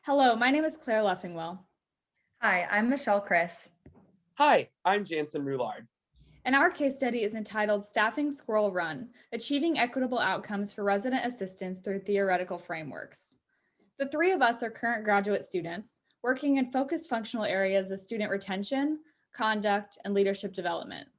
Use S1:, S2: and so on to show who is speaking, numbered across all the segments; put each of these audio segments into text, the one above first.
S1: Hello, my name is Claire Leffingwell,
S2: Hi, I'm Michele Criss.
S3: Hi, I'm Jansen Rouillard.
S1: and our case study is entitled Staffing Squirrel Run: Achieving Equitable Outcomes for Resident Assistants Through Theoretical Frameworks. The three of us are current graduate students working in focused functional areas of student retention, conduct, and leadership development.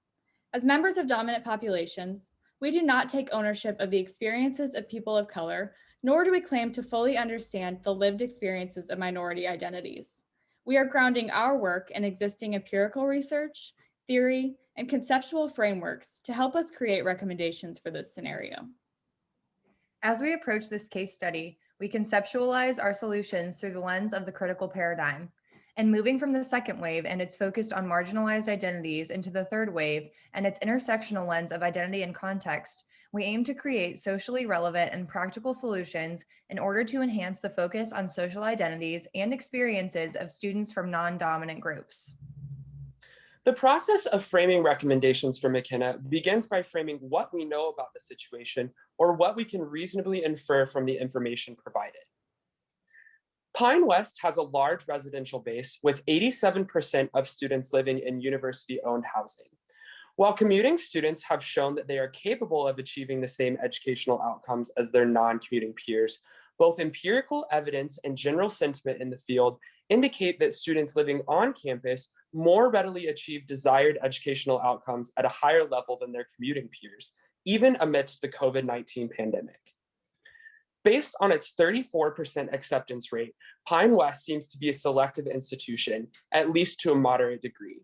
S1: As members of dominant populations, we do not take ownership of the experiences of people of color, nor do we claim to fully understand the lived experiences of minority identities. We are grounding our work in existing empirical research, theory, and conceptual frameworks to help us create recommendations for this scenario.
S2: As we approach this case study, we conceptualize our solutions through the lens of the critical paradigm. And moving from the second wave and its focused on marginalized identities into the third wave and its intersectional lens of identity and context, we aim to create socially relevant and practical solutions in order to enhance the focus on social identities and experiences of students from non-dominant groups.
S3: The process of framing recommendations for McKenna begins by framing what we know about the situation or what we can reasonably infer from the information provided. Pine West has a large residential base with 87% of students living in university-owned housing. While commuting students have shown that they are capable of achieving the same educational outcomes as their non-commuting peers, both empirical evidence and general sentiment in the field indicate that students living on campus more readily achieve desired educational outcomes at a higher level than their commuting peers, even amidst the COVID-19 pandemic. Based on its 34% acceptance rate, Pine West seems to be a selective institution, at least to a moderate degree.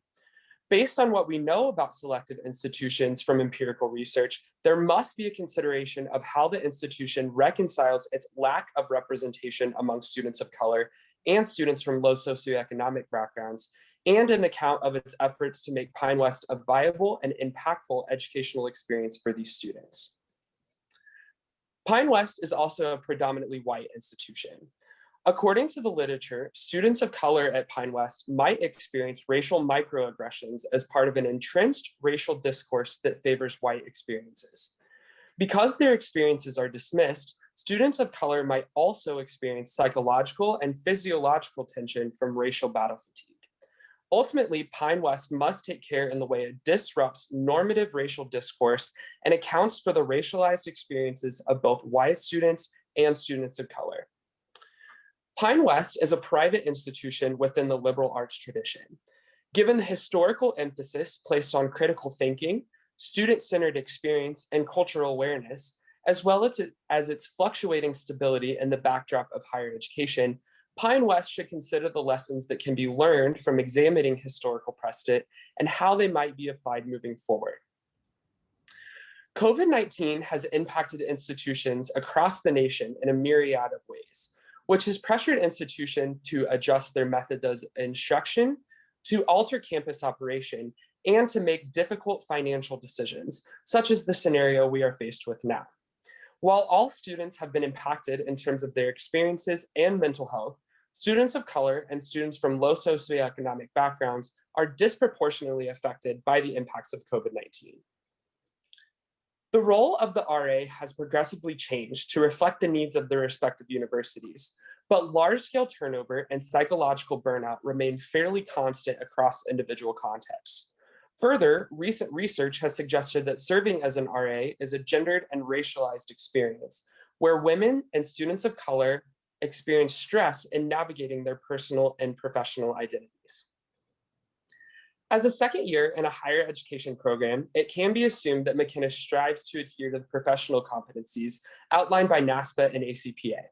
S3: Based on what we know about selective institutions from empirical research, there must be a consideration of how the institution reconciles its lack of representation among students of color and students from low socioeconomic backgrounds, and an account of its efforts to make Pine West a viable and impactful educational experience for these students. Pine West is also a predominantly white institution. According to the literature, students of color at Pine West might experience racial microaggressions as part of an entrenched racial discourse that favors white experiences. Because their experiences are dismissed, students of color might also experience psychological and physiological tension from racial battle fatigue. Ultimately, Pine West must take care in the way it disrupts normative racial discourse and accounts for the racialized experiences of both white students and students of color. Pine West is a private institution within the liberal arts tradition. Given the historical emphasis placed on critical thinking, student-centered experience, and cultural awareness, as well as its fluctuating stability in the backdrop of higher education, Pine West should consider the lessons that can be learned from examining historical precedent and how they might be applied moving forward. COVID-19 has impacted institutions across the nation in a myriad of ways, which has pressured institutions to adjust their methods of instruction, to alter campus operation, and to make difficult financial decisions, such as the scenario we are faced with now. While all students have been impacted in terms of their experiences and mental health, students of color and students from low socioeconomic backgrounds are disproportionately affected by the impacts of COVID-19. The role of the RA has progressively changed to reflect the needs of the respective universities, but large-scale turnover and psychological burnout remain fairly constant across individual contexts. Further, recent research has suggested that serving as an RA is a gendered and racialized experience, where women and students of color experience stress in navigating their personal and professional identities. As a second year in a higher education program, it can be assumed that McKenna strives to adhere to the professional competencies outlined by NASPA and ACPA.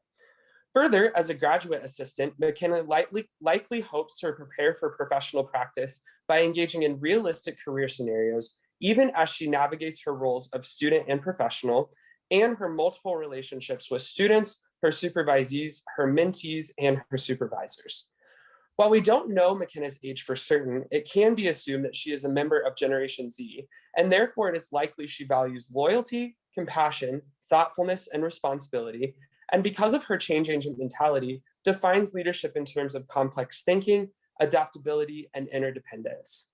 S3: Further, as a graduate assistant, McKenna likely hopes to prepare for professional practice by engaging in realistic career scenarios, even as she navigates her roles of student and professional, and her multiple relationships with students, her supervisees, her mentees, and her supervisors. While we don't know McKenna's age for certain, it can be assumed that she is a member of Generation Z, and therefore it is likely she values loyalty, compassion, thoughtfulness, and responsibility, and because of her change agent mentality, defines leadership in terms of complex thinking, adaptability, and interdependence.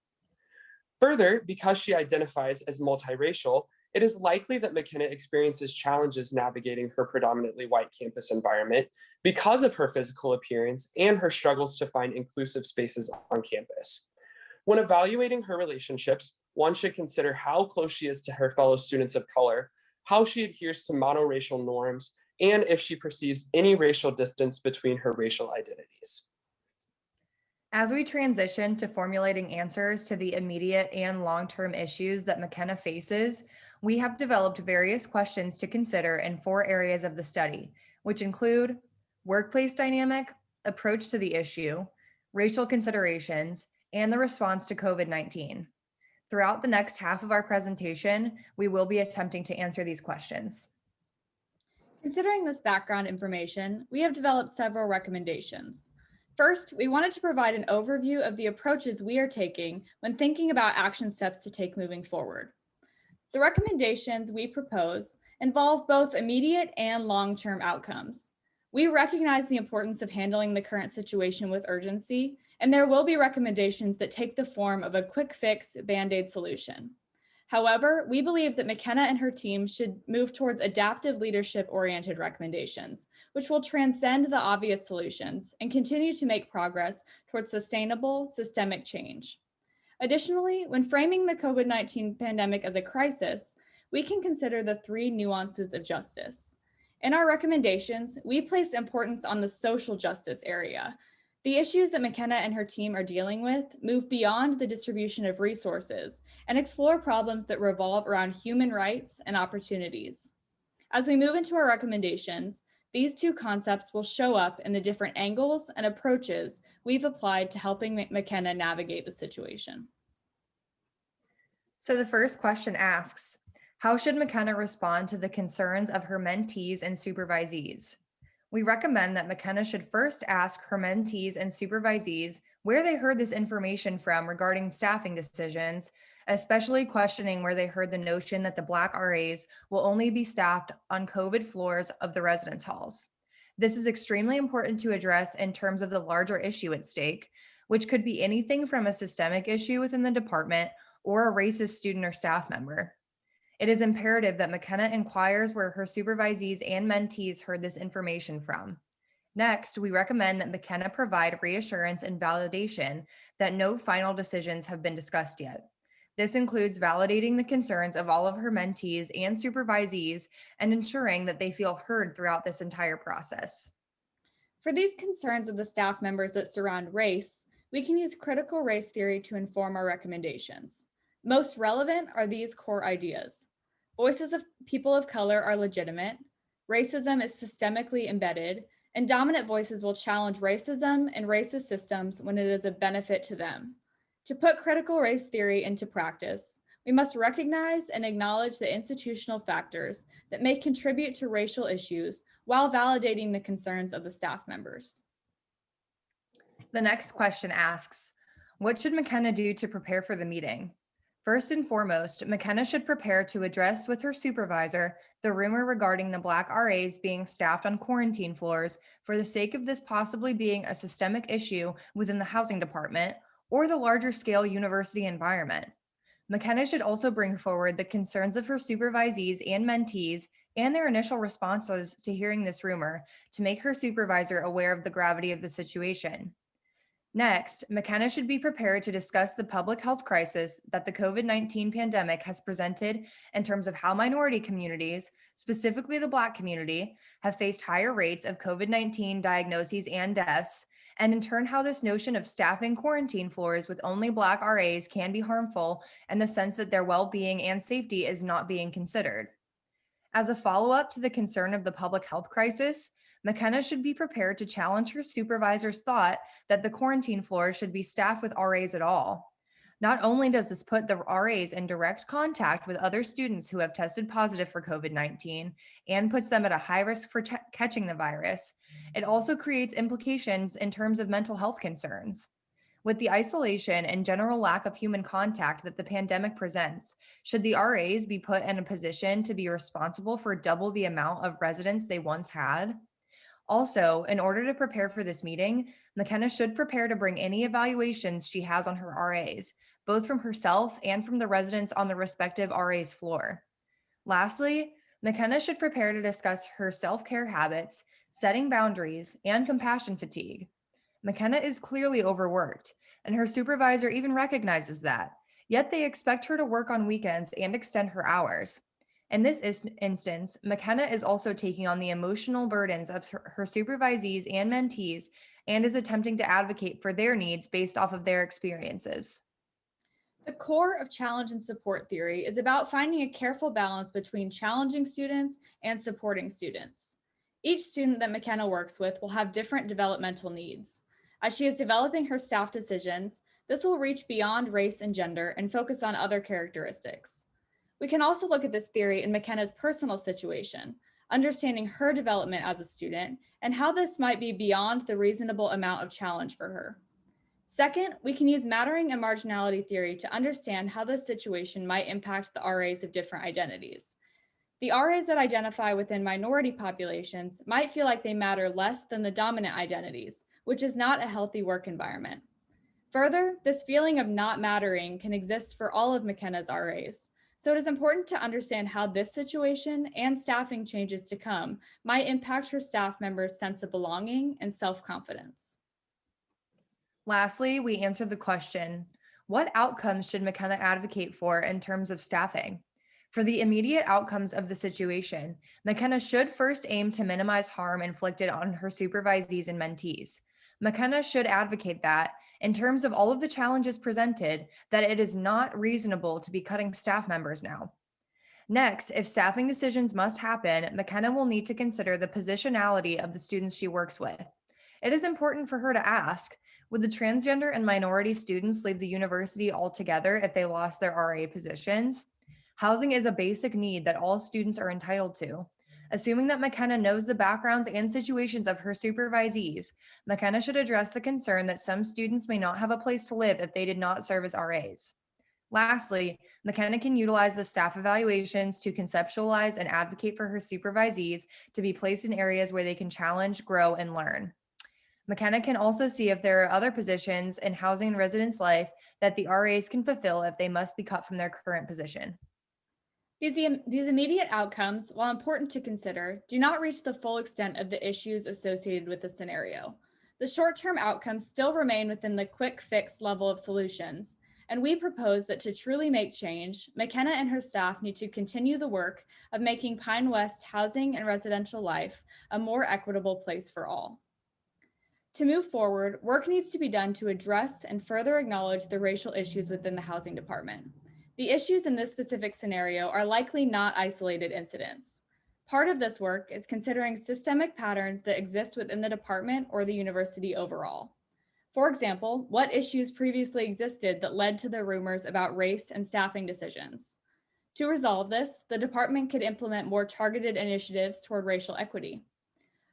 S3: Further, because she identifies as multiracial, it is likely that McKenna experiences challenges navigating her predominantly white campus environment because of her physical appearance and her struggles to find inclusive spaces on campus. When evaluating her relationships, one should consider how close she is to her fellow students of color, how she adheres to monoracial norms, and if she perceives any racial distance between her racial identities.
S2: As we transition to formulating answers to the immediate and long-term issues that McKenna faces, we have developed various questions to consider in 4 areas of the study, which include workplace dynamic, approach to the issue, racial considerations, and the response to COVID-19. Throughout the next half of our presentation, we will be attempting to answer these questions.
S1: Considering this background information, we have developed several recommendations. First, we wanted to provide an overview of the approaches we are taking when thinking about action steps to take moving forward. The recommendations we propose involve both immediate and long-term outcomes. We recognize the importance of handling the current situation with urgency, and there will be recommendations that take the form of a quick fix Band-Aid solution. However, we believe that McKenna and her team should move towards adaptive leadership-oriented recommendations, which will transcend the obvious solutions and continue to make progress towards sustainable systemic change. Additionally, when framing the COVID-19 pandemic as a crisis, we can consider the 3 nuances of justice. In our recommendations, we place importance on the social justice area. The issues that McKenna and her team are dealing with move beyond the distribution of resources and explore problems that revolve around human rights and opportunities. As we move into our recommendations, these 2 concepts will show up in the different angles and approaches we've applied to helping McKenna navigate the situation.
S2: So the first question asks, how should McKenna respond to the concerns of her mentees and supervisees? We recommend that McKenna should first ask her mentees and supervisees where they heard this information from regarding staffing decisions, especially questioning where they heard the notion that the Black RAs will only be staffed on COVID floors of the residence halls. This is extremely important to address in terms of the larger issue at stake, which could be anything from a systemic issue within the department or a racist student or staff member. It is imperative that McKenna inquires where her supervisees and mentees heard this information from. Next, we recommend that McKenna provide reassurance and validation that no final decisions have been discussed yet. This includes validating the concerns of all of her mentees and supervisees and ensuring that they feel heard throughout this entire process.
S1: For these concerns of the staff members that surround race, we can use critical race theory to inform our recommendations. Most relevant are these core ideas. Voices of people of color are legitimate, racism is systemically embedded, and dominant voices will challenge racism and racist systems when it is of benefit to them. To put critical race theory into practice, we must recognize and acknowledge the institutional factors that may contribute to racial issues while validating the concerns of the staff members.
S2: The next question asks, what should McKenna do to prepare for the meeting? First and foremost, McKenna should prepare to address with her supervisor the rumor regarding the Black RAs being staffed on quarantine floors for the sake of this possibly being a systemic issue within the housing department or the larger scale university environment. McKenna should also bring forward the concerns of her supervisees and mentees and their initial responses to hearing this rumor to make her supervisor aware of the gravity of the situation. Next, McKenna should be prepared to discuss the public health crisis that the COVID-19 pandemic has presented in terms of how minority communities, specifically the Black community, have faced higher rates of COVID-19 diagnoses and deaths, and in turn how this notion of staffing quarantine floors with only Black RAs can be harmful in the sense that their well-being and safety is not being considered. As a follow-up to the concern of the public health crisis, McKenna should be prepared to challenge her supervisor's thought that the quarantine floors should be staffed with RAs at all. Not only does this put the RAs in direct contact with other students who have tested positive for COVID-19 and puts them at a high risk for catching the virus, it also creates implications in terms of mental health concerns. With the isolation and general lack of human contact that the pandemic presents, should the RAs be put in a position to be responsible for double the amount of residents they once had? Also, in order to prepare for this meeting, McKenna should prepare to bring any evaluations she has on her RAs, both from herself and from the residents on the respective RA's floor. Lastly, McKenna should prepare to discuss her self-care habits, setting boundaries, and compassion fatigue. McKenna is clearly overworked, and her supervisor even recognizes that, yet they expect her to work on weekends and extend her hours. In this instance, McKenna is also taking on the emotional burdens of her supervisees and mentees and is attempting to advocate for their needs based off of their experiences.
S1: The core of challenge and support theory is about finding a careful balance between challenging students and supporting students. Each student that McKenna works with will have different developmental needs. As she is developing her staff decisions, this will reach beyond race and gender and focus on other characteristics. We can also look at this theory in McKenna's personal situation, understanding her development as a student and how this might be beyond the reasonable amount of challenge for her. Second, we can use mattering and marginality theory to understand how this situation might impact the RAs of different identities. The RAs that identify within minority populations might feel like they matter less than the dominant identities, which is not a healthy work environment. Further, this feeling of not mattering can exist for all of McKenna's RAs, so it is important to understand how this situation and staffing changes to come might impact her staff members' sense of belonging and self-confidence.
S2: Lastly, we answered the question, what outcomes should McKenna advocate for in terms of staffing? For the immediate outcomes of the situation, McKenna should first aim to minimize harm inflicted on her supervisees and mentees. McKenna should advocate that, in terms of all of the challenges presented, that it is not reasonable to be cutting staff members now. Next, if staffing decisions must happen, McKenna will need to consider the positionality of the students she works with. It is important for her to ask, would the transgender and minority students leave the university altogether if they lost their RA positions? Housing is a basic need that all students are entitled to. Assuming that McKenna knows the backgrounds and situations of her supervisees, McKenna should address the concern that some students may not have a place to live if they did not serve as RAs. Lastly, McKenna can utilize the staff evaluations to conceptualize and advocate for her supervisees to be placed in areas where they can challenge, grow, and learn. McKenna can also see if there are other positions in housing and residence life that the RAs can fulfill if they must be cut from their current position.
S1: These immediate outcomes, while important to consider, do not reach the full extent of the issues associated with the scenario. The short-term outcomes still remain within the quick fix level of solutions, and we propose that to truly make change, McKenna and her staff need to continue the work of making Pine West housing and residential life a more equitable place for all. To move forward, work needs to be done to address and further acknowledge the racial issues within the housing department. The issues in this specific scenario are likely not isolated incidents. Part of this work is considering systemic patterns that exist within the department or the university overall. For example, what issues previously existed that led to the rumors about race and staffing decisions? To resolve this, the department could implement more targeted initiatives toward racial equity.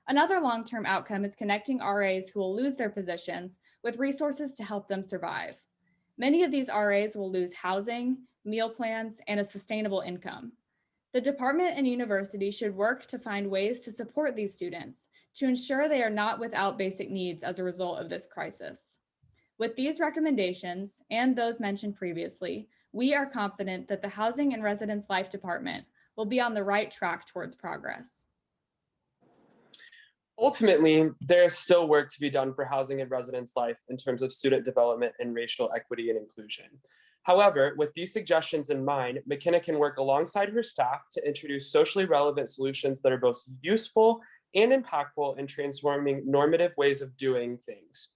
S1: Another long-term outcome is connecting RAs who will lose their positions with resources to help them survive. Many of these RAs will lose housing, meal plans, and a sustainable income. The department and university should work to find ways to support these students to ensure they are not without basic needs as a result of this crisis. With these recommendations and those mentioned previously, we are confident that the Housing and Residence Life Department will be on the right track towards progress.
S3: Ultimately, there is still work to be done for housing and residence life in terms of student development and racial equity and inclusion. However, with these suggestions in mind, McKenna can work alongside her staff to introduce socially relevant solutions that are both useful and impactful in transforming normative ways of doing things.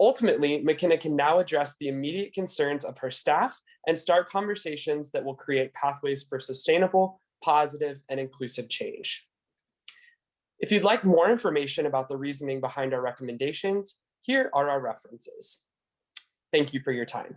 S3: Ultimately, McKenna can now address the immediate concerns of her staff and start conversations that will create pathways for sustainable, positive, and inclusive change. If you'd like more information about the reasoning behind our recommendations, here are our references. Thank you for your time.